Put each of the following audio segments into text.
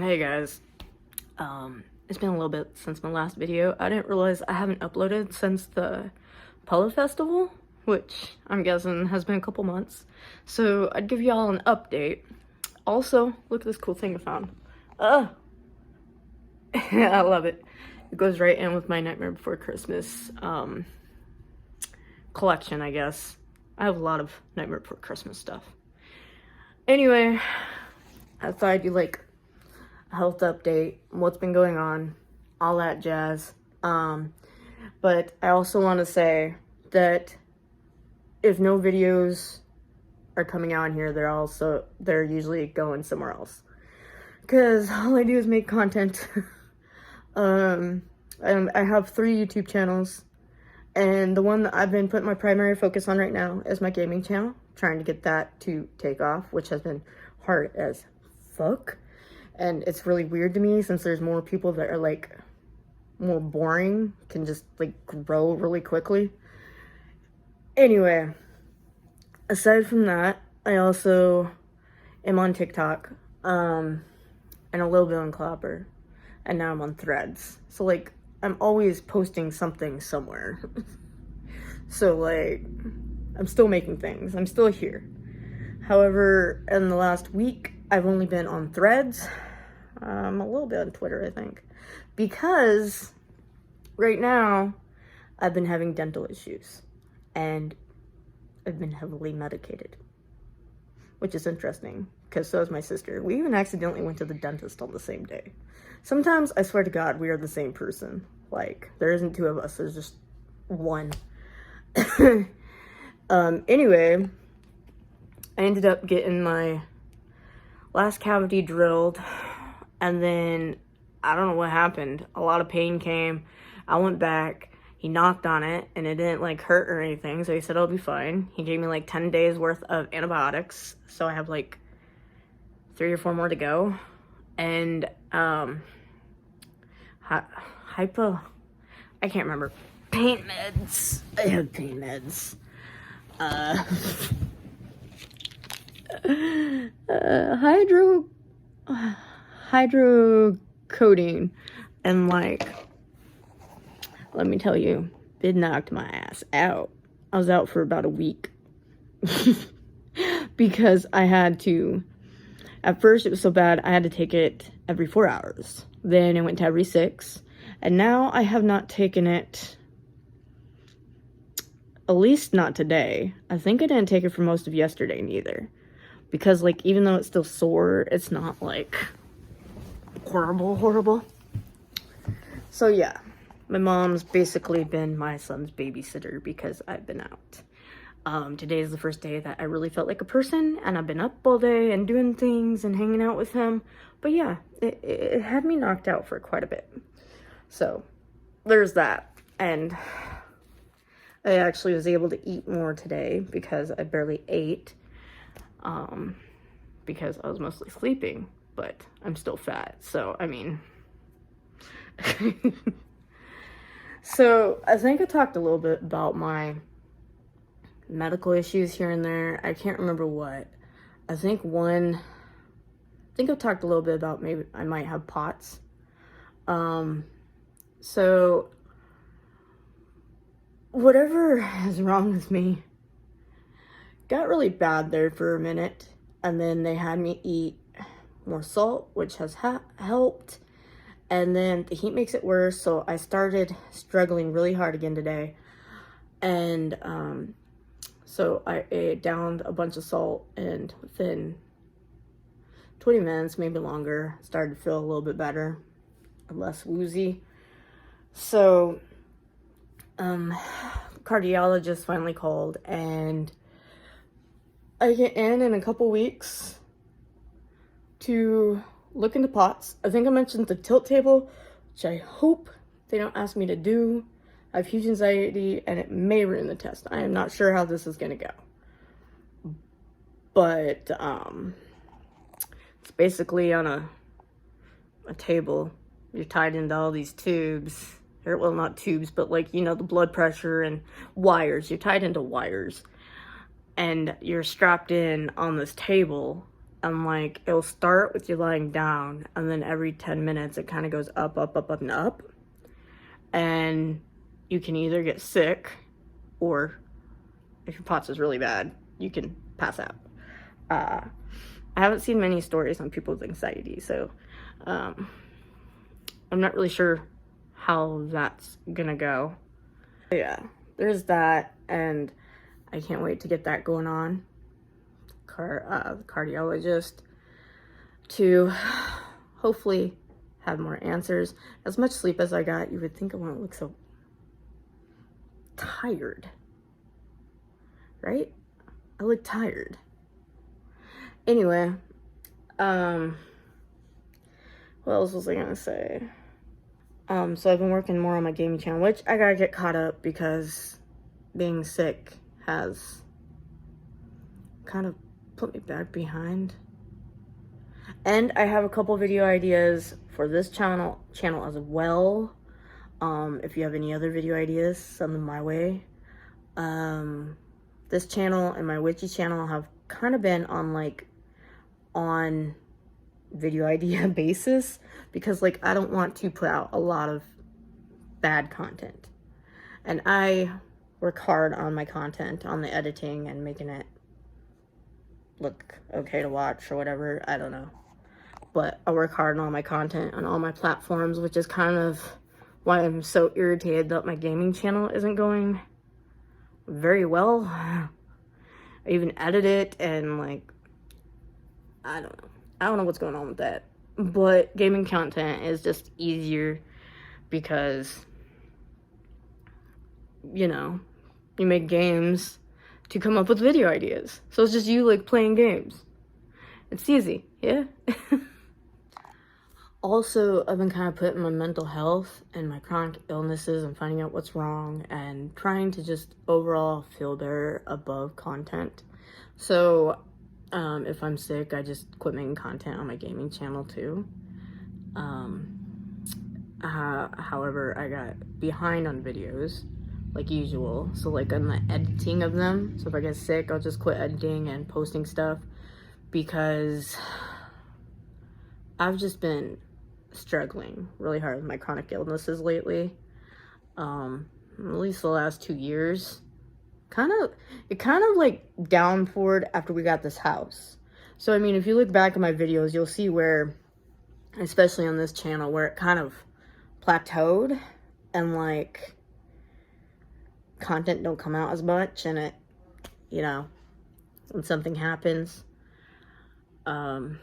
Hey guys, it's been a little bit since my last video. I didn't realize I haven't uploaded since the Pella Festival, which I'm guessing has been a couple months. So I'd give y'all an update. Also, look at this cool thing I found. I love it. It goes right in with my Nightmare Before Christmas collection, I guess. I have a lot of Nightmare Before Christmas stuff. Anyway, I thought I'd do like health update, what's been going on, all that jazz. But I also want to say that if no videos are coming out here, they're usually going somewhere else. Because all I do is make content. I have 3 YouTube channels, and the one that I've been putting my primary focus on right now is my gaming channel, trying to get that to take off, which has been hard as fuck. And it's really weird to me since there's more people that are like more boring, can just like grow really quickly. Anyway, aside from that, I also am on TikTok, and a little bit on Clapper, and now I'm on Threads. So like, I'm always posting something somewhere. So like, I'm still making things, I'm still here. However, in the last week, I've only been on Threads, a little bit on Twitter, I think, because right now I've been having dental issues and I've been heavily medicated, which is interesting because so is my sister. We even accidentally went to the dentist on the same day. Sometimes I swear to God, we are the same person. Like, there isn't 2 of us, there's just one. Anyway, I ended up getting my last cavity drilled, and then I don't know what happened. A lot of pain came. I went back. He knocked on it, and it didn't like hurt or anything, so he said I'll be fine. He gave me like 10 days worth of antibiotics, so I have like 3 or 4 more to go. And I can't remember. Pain meds. I have pain meds. Hydrocodone, and like, let me tell you, it knocked my ass out. I was out for about a week because I had to, at first it was so bad I had to take it every 4 hours, then it went to every 6, and now I have not taken it, at least not today. I think I didn't take it for most of yesterday neither. Because, like, even though it's still sore, it's not, like, horrible. So, yeah. My mom's basically been my son's babysitter because I've been out. Today is the first day that I really felt like a person, and I've been up all day and doing things and hanging out with him. But, yeah, it had me knocked out for quite a bit. So, there's that. And I actually was able to eat more today because I barely ate. Because I was mostly sleeping, but I'm still fat, so, I mean. So, I think I talked a little bit about my medical issues here and there. I can't remember what. I think I talked a little bit about maybe I might have POTS. So, whatever is wrong with me got really bad there for a minute, and then they had me eat more salt, which has helped, and then the heat makes it worse, so I started struggling really hard again today, and so I downed a bunch of salt, and within 20 minutes, maybe longer, started to feel a little bit better, less woozy. So cardiologist finally called, and I get in a couple weeks to look into POTS. I think I mentioned the tilt table, which I hope they don't ask me to do. I have huge anxiety, and it may ruin the test. I am not sure how this is going to go. But, it's basically on a table. You're tied into all these tubes. Or, well, not tubes, but like, you know, the blood pressure and wires. You're tied into wires. And you're strapped in on this table, and like it'll start with you lying down, and then every 10 minutes it kind of goes up, up, up, up, and up. And you can either get sick, or if your POTS is really bad, you can pass out. I haven't seen many stories on people's anxiety, so I'm not really sure how that's gonna go. But yeah, there's that, and I can't wait to get that going on. Cardiologist to hopefully have more answers. As much sleep as I got, you would think I wouldn't look so tired, right? I look tired. Anyway, what else was I gonna say? So I've been working more on my gaming channel, which I gotta get caught up because being sick has kind of put me back behind. And I have a couple video ideas for this channel as well. If you have any other video ideas, send them my way. This channel and my witchy channel have kind of been on video idea basis, because like I don't want to put out a lot of bad content, and I work hard on my content, on the editing and making it look okay to watch or whatever, I don't know, but I work hard on my content on all my platforms, which is kind of why I'm so irritated that my gaming channel isn't going very well. I even edit it, and like I don't know what's going on with that. But gaming content is just easier because, you know, you make games to come up with video ideas. So it's just you like playing games. It's easy, yeah? Also, I've been kind of putting my mental health and my chronic illnesses and finding out what's wrong and trying to just overall feel better above content. So if I'm sick, I just quit making content on my gaming channel too. However, I got behind on videos like usual, so like on the editing of them. So if I get sick, I'll just quit editing and posting stuff, because I've just been struggling really hard with my chronic illnesses lately. At least the last 2 years. It kind of like downpoured after we got this house. So I mean, if you look back at my videos, you'll see where, especially on this channel, where it kind of plateaued and like content don't come out as much, and it, you know, when something happens. So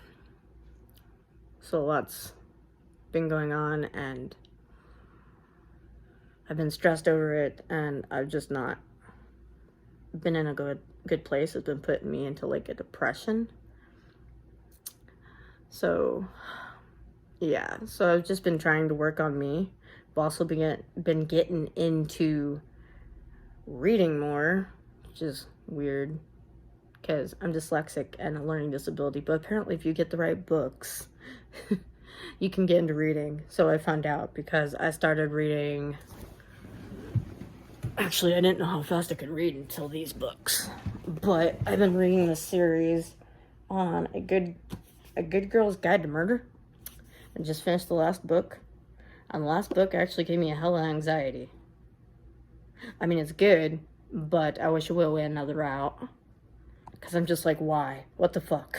a lot's been going on, and I've been stressed over it, and I've just not been in a good place. It's been putting me into like a depression. So yeah, so I've just been trying to work on me. I've also been getting into reading more, which is weird because I'm dyslexic and a learning disability, but apparently if you get the right books you can get into reading. So I found out because I started reading. Actually, I didn't know how fast I could read until these books, but I've been reading this series on a good girl's guide to murder. I just finished the last book, and the last book actually gave me a hell of anxiety. I mean, it's good, but I wish it would have went another route, because I'm just like, why? What the fuck?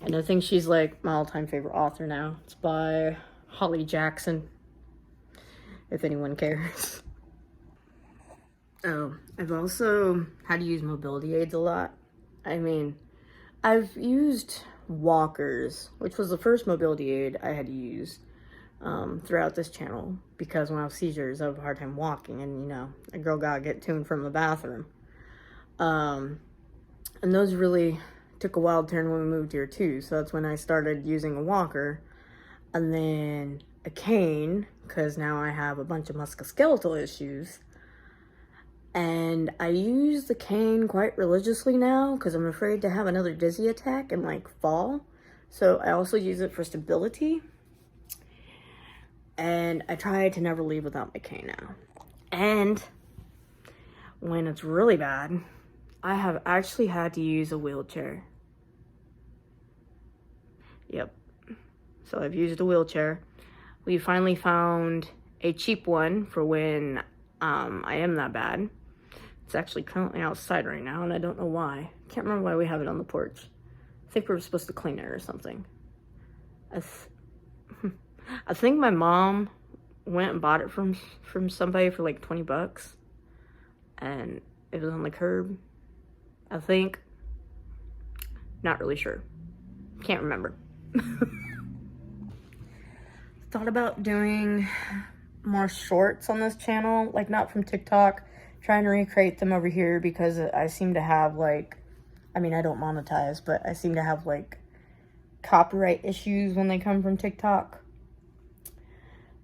And I think she's like my all-time favorite author now. It's by Holly Jackson, if anyone cares. Oh, I've also had to use mobility aids a lot. I mean, I've used walkers, which was the first mobility aid I had to use throughout this channel, because when I have seizures, I have a hard time walking, and you know, a girl gotta get to and from the bathroom. And those really took a wild turn when we moved here too, so that's when I started using a walker, and then a cane, because now I have a bunch of musculoskeletal issues. And I use the cane quite religiously now because I'm afraid to have another dizzy attack and like fall. So I also use it for stability. And I try to never leave without my cane now. And when it's really bad, I have actually had to use a wheelchair. Yep. So I've used a wheelchair. We finally found a cheap one for when I am that bad. It's actually currently outside right now, and I don't know why. Can't remember why we have it on the porch. I think we were supposed to clean it or something. I think my mom went and bought it from somebody for like 20 bucks. And it was on the curb, I think. Not really sure. Can't remember. Thought about doing more shorts on this channel, like not from TikTok, trying to recreate them over here because I seem to have like, I mean, I don't monetize, but I seem to have like copyright issues when they come from TikTok.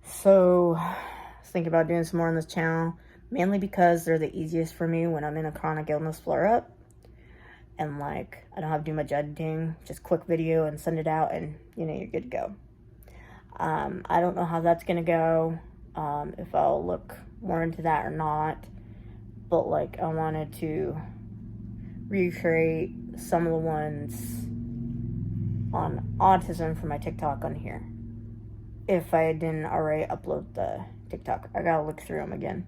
So I was thinking about doing some more on this channel, mainly because they're the easiest for me when I'm in a chronic illness flare up. And like, I don't have to do much editing, just quick video and send it out and you know, you're good to go. I don't know how that's gonna go, if I'll look more into that or not, but like I wanted to recreate some of the ones on autism for my TikTok on here. If I didn't already upload the TikTok, I gotta look through them again.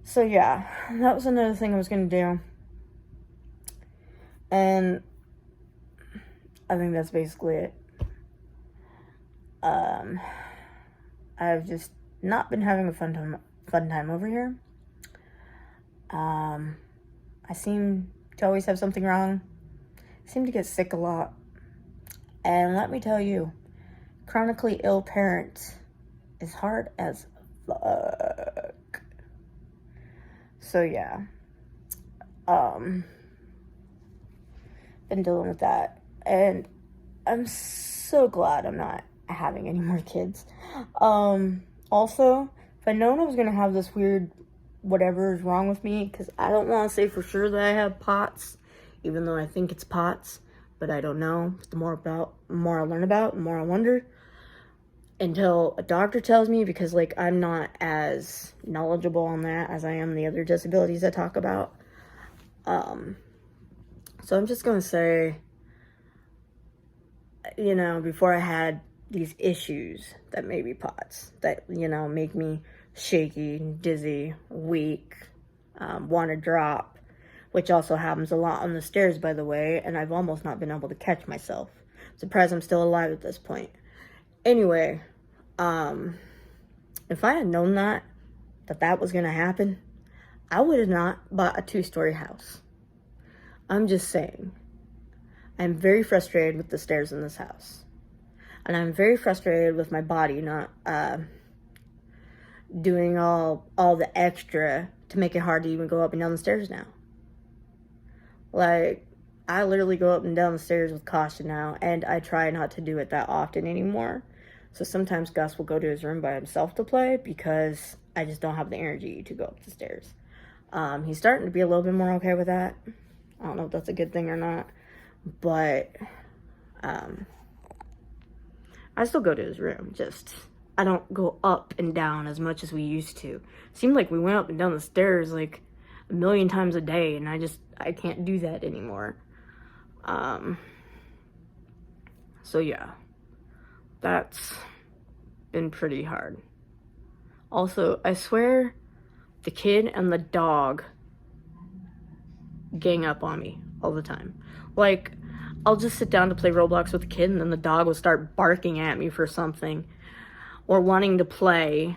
So yeah, that was another thing I was gonna do. And I think that's basically it. I've just not been having a fun time over here. I seem to always have something wrong. I seem to get sick a lot. And let me tell you, chronically ill parent is hard as fuck. So yeah. Been dealing with that. And I'm so glad I'm not having any more kids. Also, if I'd known I was gonna have this weird whatever is wrong with me, because I don't want to say for sure that I have POTS, even though I think it's POTS, but I don't know. The more I learn about, the more I wonder. Until a doctor tells me, because like I'm not as knowledgeable on that as I am the other disabilities I talk about. So I'm just gonna say, you know, before I had these issues that may be POTS, that, you know, make me shaky, dizzy, weak, want to drop, which also happens a lot on the stairs, by the way, and I've almost not been able to catch myself. Surprised I'm still alive at this point. Anyway, if I had known that was gonna happen, I would have not bought a 2-story house. I'm just saying. I'm very frustrated with the stairs in this house. And I'm very frustrated with my body not doing all the extra to make it hard to even go up and down the stairs now. Like, I literally go up and down the stairs with caution now, and I try not to do it that often anymore. So sometimes Gus will go to his room by himself to play because I just don't have the energy to go up the stairs. He's starting to be a little bit more okay with that. I don't know if that's a good thing or not, but I still go to his room, just I don't go up and down as much as we used to. It seemed like we went up and down the stairs like a million times a day, and I can't do that anymore. So yeah, that's been pretty hard. Also, I swear the kid and the dog gang up on me all the time. Like, I'll just sit down to play Roblox with the kid, and then the dog will start barking at me for something or wanting to play.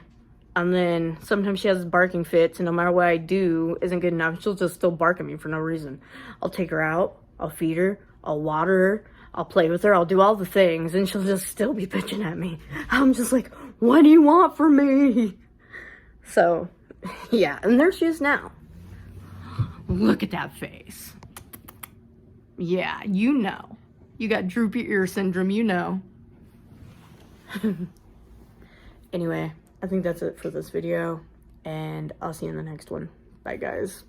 And then sometimes she has barking fits, and no matter what I do isn't good enough, she'll just still bark at me for no reason. I'll take her out, I'll feed her, I'll water her, I'll play with her, I'll do all the things, and she'll just still be bitching at me. I'm just like, what do you want from me? So, yeah, and there she is now. Look at that face. Yeah, you know. You got droopy ear syndrome, you know. Anyway, I think that's it for this video, and I'll see you in the next one. Bye, guys.